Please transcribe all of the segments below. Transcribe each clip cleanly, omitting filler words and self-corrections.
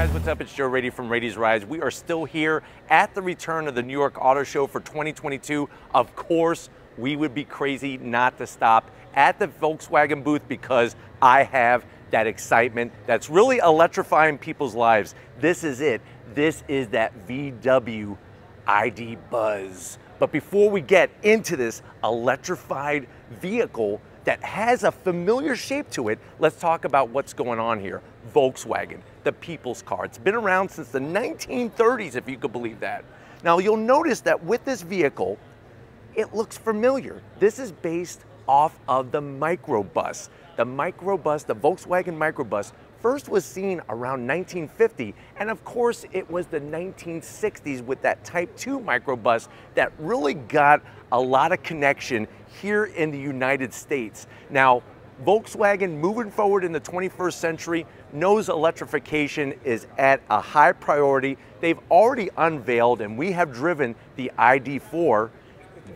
guys, what's up? It's Joe Raiti from Raiti's Rides. We are still here at the return of the New York Auto Show for 2022. Of course, we would be crazy not to stop at the Volkswagen booth because I have that excitement that's really electrifying people's lives. This is it. This is that VW ID.Buzz. But before we get into this electrified vehicle that has a familiar shape to it, let's talk about what's going on here. Volkswagen, the people's car. It's been around since the 1930s, if you could believe that. Now, you'll notice that with this vehicle, it looks familiar. This is based off of the microbus. The microbus, the Volkswagen microbus, first was seen around 1950, and of course it was the 1960s with that Type 2 microbus that really got a lot of connection here in the United States. Now, Volkswagen, moving forward in the 21st century, knows electrification is at a high priority. They've already unveiled, and we have driven the ID.4.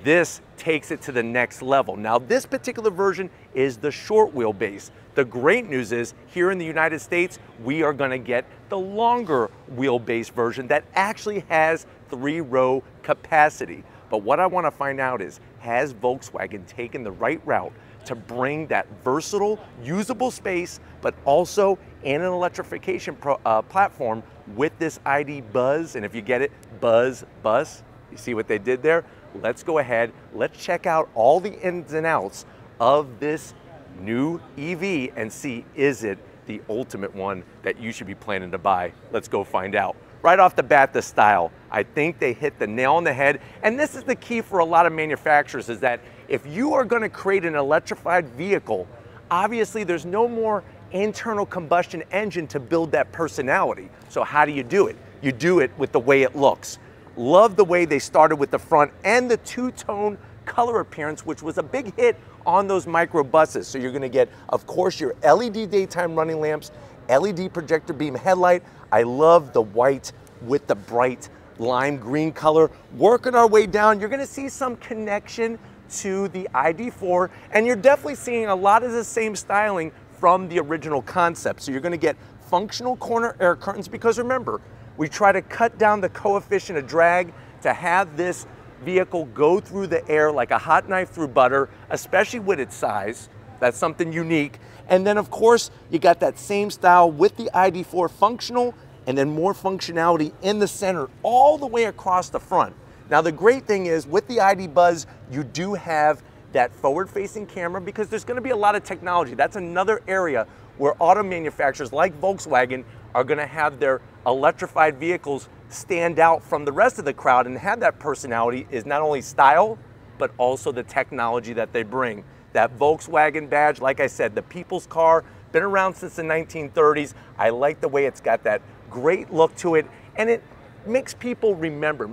This takes it to the next level. Now, this particular version is the short wheelbase. The great news is, here in the United States, we are gonna get the longer wheelbase version that actually has 3-row capacity. But what I wanna find out is, has Volkswagen taken the right route to bring that versatile, usable space, but also in an electrification platform with this ID.Buzz? And if you get it, Buzz, Bus, you see what they did there? Let's go ahead, let's check out all the ins and outs of this new EV and see, is it the ultimate one that you should be planning to buy? Let's go find out. Right off the bat, the style. I think they hit the nail on the head, and this is the key for a lot of manufacturers, is that if you are gonna create an electrified vehicle, obviously there's no more internal combustion engine to build that personality. So how do you do it? You do it with the way it looks. Love the way they started with the front and the two-tone color appearance, which was a big hit on those microbuses. So you're gonna get, of course, your LED daytime running lamps, LED projector beam headlight. I love the white with the bright lime green color. Working our way down, you're gonna see some connection to the ID.4, and you're definitely seeing a lot of the same styling from the original concept. So you're gonna get functional corner air curtains, because remember, we try to cut down the coefficient of drag to have this vehicle go through the air like a hot knife through butter, especially with its size. That's something unique. And then of course, you got that same style with the ID.4 functional, and then more functionality in the center all the way across the front. Now the great thing is, with the ID.Buzz, you do have that forward-facing camera, because there's gonna be a lot of technology. That's another area where auto manufacturers like Volkswagen are gonna have their electrified vehicles stand out from the rest of the crowd and have that personality, is not only style, but also the technology that they bring. That Volkswagen badge, like I said, the people's car, been around since the 1930s. I like the way it's got that great look to it, and it makes people remember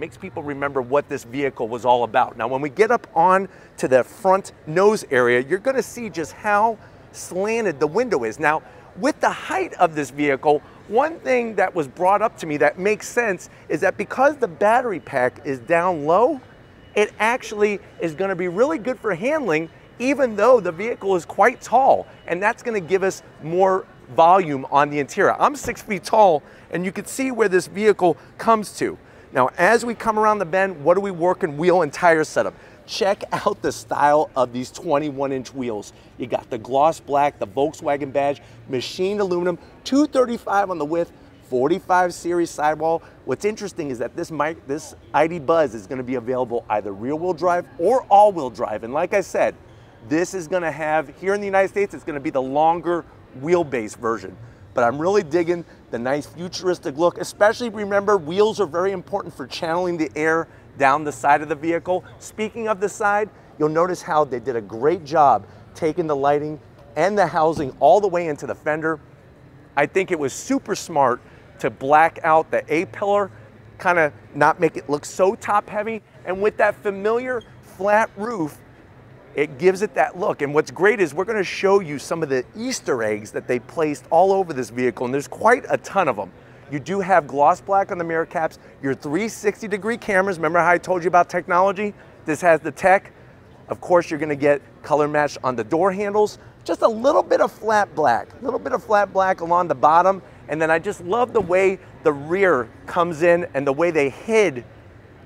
what this vehicle was all about. Now, when we get up on to the front nose area, you're gonna see just how slanted the window is. Now, with the height of this vehicle, one thing that was brought up to me that makes sense is that because the battery pack is down low, it actually is gonna be really good for handling, even though the vehicle is quite tall, and that's gonna give us more volume on the interior. I'm 6 feet tall, and you can see where this vehicle comes to. Now, as we come around the bend, what are we working wheel and tire setup? Check out the style of these 21-inch wheels. You got the gloss black, the Volkswagen badge, machined aluminum, 235 on the width, 45 series sidewall. What's interesting is that this ID.Buzz is gonna be available either rear-wheel drive or all-wheel drive. And like I said, this is gonna have, here in the United States, it's gonna be the longer wheelbase version. But I'm really digging the nice futuristic look, especially remember, wheels are very important for channeling the air down the side of the vehicle. Speaking of the side, you'll notice how they did a great job taking the lighting and the housing all the way into the fender. I think it was super smart to black out the A-pillar, kind of not make it look so top heavy. And with that familiar flat roof, it gives it that look. And what's great is we're gonna show you some of the Easter eggs that they placed all over this vehicle, and there's quite a ton of them. You do have gloss black on the mirror caps, your 360-degree cameras. Remember how I told you about technology? This has the tech. Of course, you're gonna get color match on the door handles. Just a little bit of flat black along the bottom. And then I just love the way the rear comes in and the way they hid.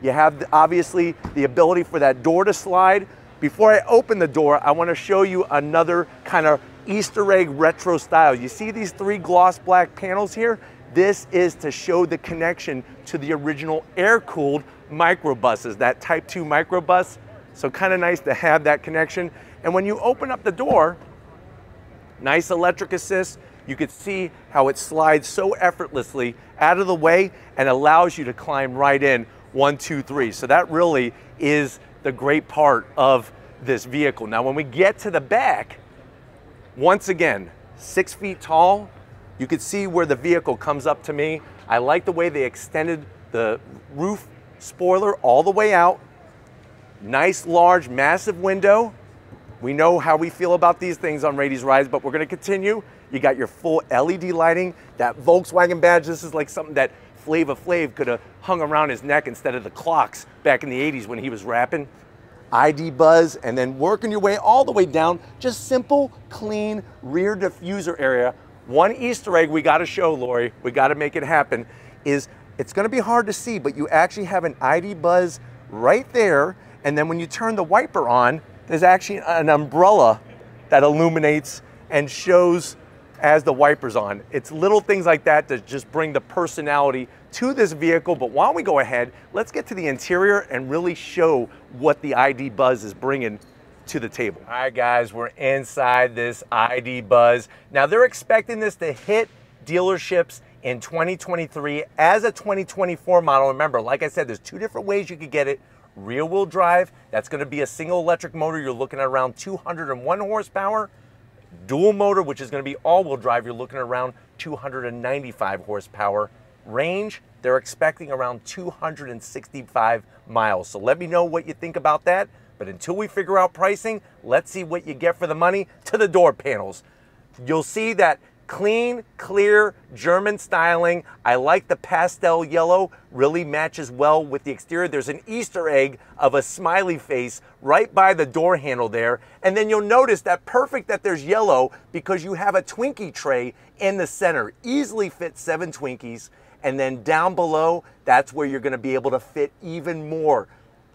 You have obviously the ability for that door to slide. Before I open the door, I want to show you another kind of Easter egg retro style. You see these 3 gloss black panels here? This is to show the connection to the original air-cooled microbuses, that Type 2 microbus. So kind of nice to have that connection. And when you open up the door, nice electric assist. You can see how it slides so effortlessly out of the way and allows you to climb right in 1, 2, 3. So that really is the great part of this vehicle. Now, when we get to the back, once again, 6 feet tall, you can see where the vehicle comes up to me. I like the way they extended the roof spoiler all the way out. Nice, large, massive window. We know how we feel about these things on Raiti's Rides, but we're gonna continue. You got your full LED lighting, that Volkswagen badge. This is like something that Flava Flav could have hung around his neck instead of the clocks back in the 80s when he was rapping. ID.Buzz, and then working your way all the way down, just simple, clean rear diffuser area. One Easter egg we gotta show, Lori, we gotta make it happen, is it's gonna be hard to see, but you actually have an ID.Buzz right there, and then when you turn the wiper on, there's actually an umbrella that illuminates and shows as the wiper's on. It's little things like that that just bring the personality to this vehicle. But while we go ahead, let's get to the interior and really show what the ID.Buzz is bringing to the table. All right, guys, we're inside this ID.Buzz. Now, they're expecting this to hit dealerships in 2023 as a 2024 model. Remember, like I said, there's 2 different ways you could get it. Rear wheel drive, that's gonna be a single electric motor. You're looking at around 201 horsepower. Dual motor, which is gonna be all wheel drive, you're looking at around 295 horsepower. Range, they're expecting around 265 miles. So let me know what you think about that. But until we figure out pricing, let's see what you get for the money. To the door panels. You'll see that clean, clear German styling. I like the pastel yellow, really matches well with the exterior. There's an Easter egg of a smiley face right by the door handle there. And then you'll notice that perfect that there's yellow because you have a Twinkie tray in the center. Easily fit 7 Twinkies. And then down below, that's where you're gonna be able to fit even more.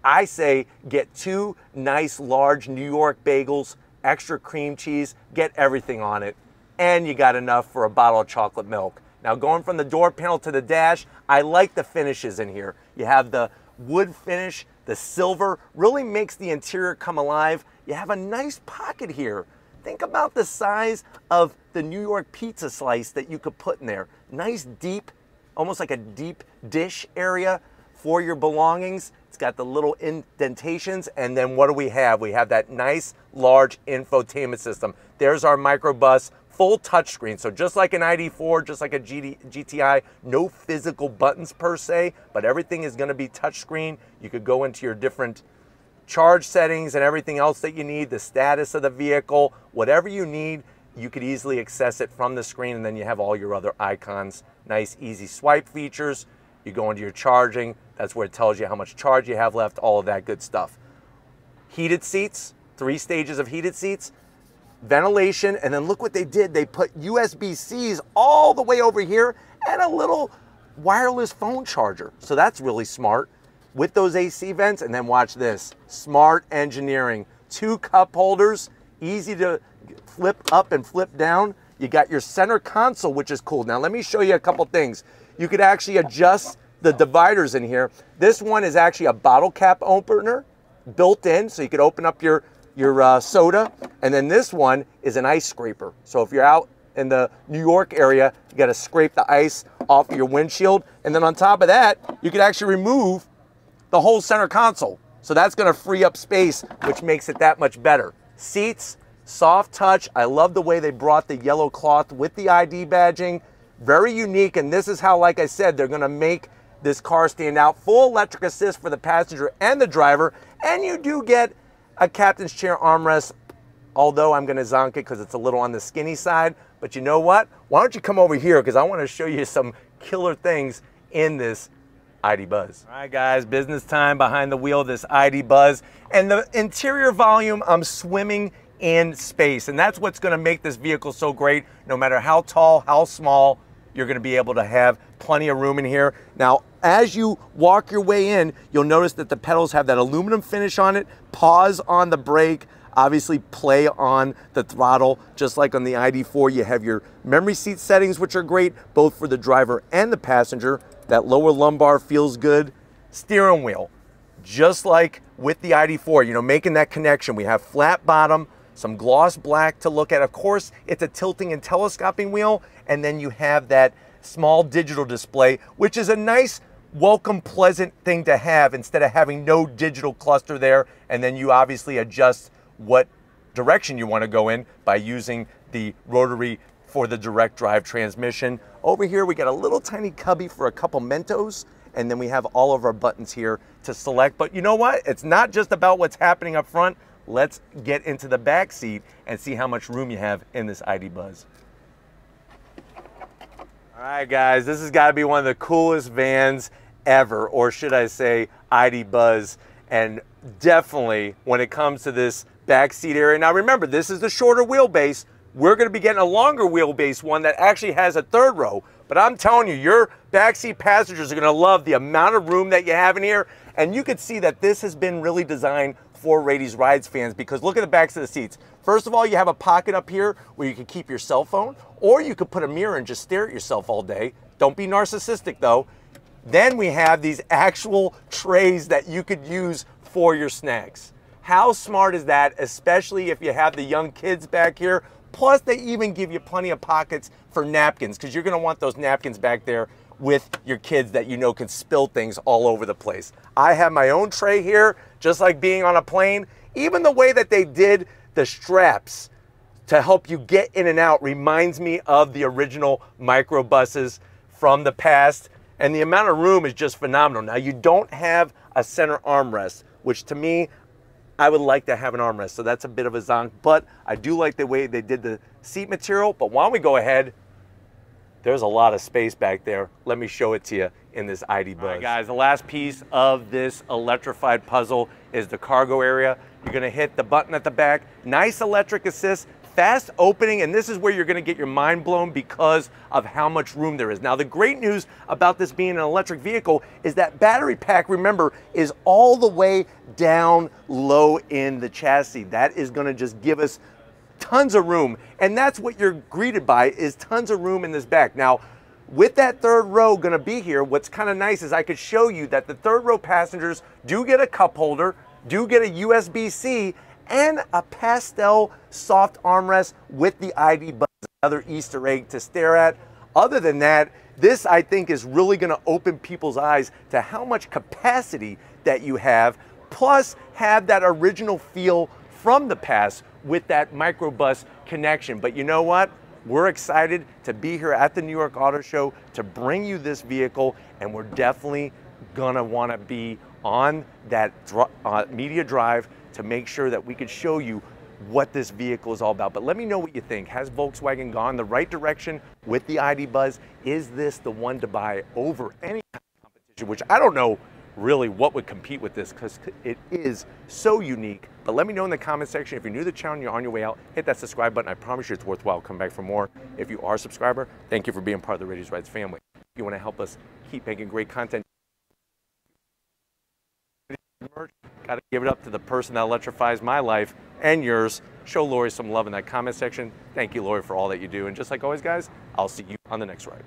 I say get 2 nice large New York bagels, extra cream cheese, get everything on it. And you got enough for a bottle of chocolate milk. Now, going from the door panel to the dash, I like the finishes in here. You have the wood finish, the silver, really makes the interior come alive. You have a nice pocket here. Think about the size of the New York pizza slice that you could put in there. Nice deep, almost like a deep dish area for your belongings. It's got the little indentations, and then what do we have? We have that nice large infotainment system. There's our microbus, full touchscreen. So just like an ID4, just like a GTI, no physical buttons per se, but everything is gonna be touchscreen. You could go into your different charge settings and everything else that you need, the status of the vehicle, whatever you need, you could easily access it from the screen, and then you have all your other icons. Nice, easy swipe features. You go into your charging, that's where it tells you how much charge you have left, all of that good stuff. Heated seats, 3 stages of heated seats, ventilation, and then look what they did. They put USB-Cs all the way over here and a little wireless phone charger. So that's really smart with those AC vents. And then watch this, smart engineering. 2 cup holders, easy to flip up and flip down. You got your center console, which is cool. Now let me show you a couple things. You could actually adjust the dividers in here. This one is actually a bottle cap opener built in, so you could open up your soda. And then this one is an ice scraper. So if you're out in the New York area, you got to scrape the ice off of your windshield. And then on top of that, you could actually remove the whole center console. So that's going to free up space, which makes it that much better. Seats, soft touch. I love the way they brought the yellow cloth with the ID badging. Very unique, and this is how, like I said, they're going to make this car stand out. Full electric assist for the passenger and the driver, and you do get a captain's chair armrest, although I'm going to zonk it because it's a little on the skinny side. But you know what? Why don't you come over here, because I want to show you some killer things in this ID.Buzz. All right, guys, business time behind the wheel of this ID.Buzz. And the interior volume, I'm swimming in space, and that's what's going to make this vehicle so great. No matter how tall, how small, you're gonna be able to have plenty of room in here. Now, as you walk your way in, you'll notice that the pedals have that aluminum finish on it, pause on the brake, obviously play on the throttle. Just like on the ID.4, you have your memory seat settings, which are great, both for the driver and the passenger. That lower lumbar feels good. Steering wheel, just like with the ID.4, you know, making that connection. We have flat bottom, some gloss black to look at. Of course, it's a tilting and telescoping wheel, and then you have that small digital display, which is a nice, welcome, pleasant thing to have instead of having no digital cluster there. And then you obviously adjust what direction you want to go in by using the rotary for the direct drive transmission. Over here, we got a little tiny cubby for a couple Mentos, and then we have all of our buttons here to select. But you know what? It's not just about what's happening up front. Let's get into the back seat and see how much room you have in this ID.Buzz. All right, guys, this has got to be one of the coolest vans ever, or should I say ID.Buzz. And definitely when it comes to this back seat area. Now remember, this is the shorter wheelbase. We're going to be getting a longer wheelbase one that actually has a third row. But I'm telling you, your backseat passengers are going to love the amount of room that you have in here. And you can see that this has been really designed for Raiti's Rides fans, because look at the backs of the seats. First of all, you have a pocket up here where you can keep your cell phone, or you could put a mirror and just stare at yourself all day. Don't be narcissistic though. Then we have these actual trays that you could use for your snacks. How smart is that, especially if you have the young kids back here? Plus, they even give you plenty of pockets for napkins, because you're going to want those napkins back there with your kids that you know can spill things all over the place. I have my own tray here, just like being on a plane. Even the way that they did the straps to help you get in and out reminds me of the original microbuses from the past. And the amount of room is just phenomenal. Now, you don't have a center armrest, which to me, I would like to have an armrest, so that's a bit of a zonk, but I do like the way they did the seat material. But why don't we go ahead? There's a lot of space back there. Let me show it to you in this ID.Buzz. All right, guys, the last piece of this electrified puzzle is the cargo area. You're gonna hit the button at the back. Nice electric assist, fast opening, and this is where you're gonna get your mind blown because of how much room there is. Now, the great news about this being an electric vehicle is that battery pack, remember, is all the way down low in the chassis. That is gonna just give us tons of room, and that's what you're greeted by, is tons of room in this back. Now, with that third row gonna be here, what's kind of nice is I could show you that the third row passengers do get a cup holder, do get a USB-C, and a pastel soft armrest with the ID.Buzz, another Easter egg to stare at. Other than that, this I think is really gonna open people's eyes to how much capacity that you have, plus have that original feel from the past with that microbus connection. But you know what? We're excited to be here at the New York Auto Show to bring you this vehicle, and we're definitely gonna wanna be on that media drive to make sure that we could show you what this vehicle is all about. But let me know what you think. Has Volkswagen gone the right direction with the ID.Buzz? Is this the one to buy over any competition, which I don't know really what would compete with this, because it is so unique. But let me know in the comment section. If you're new to the channel and you're on your way out, hit that subscribe button. I promise you it's worthwhile. Come back for more. If you are a subscriber, thank you for being part of the Raiti's Rides family. If you want to help us keep making great content, got to give it up to the person that electrifies my life and yours. Show Lori some love in that comment section. Thank you, Lori, for all that you do. And just like always, guys, I'll see you on the next ride.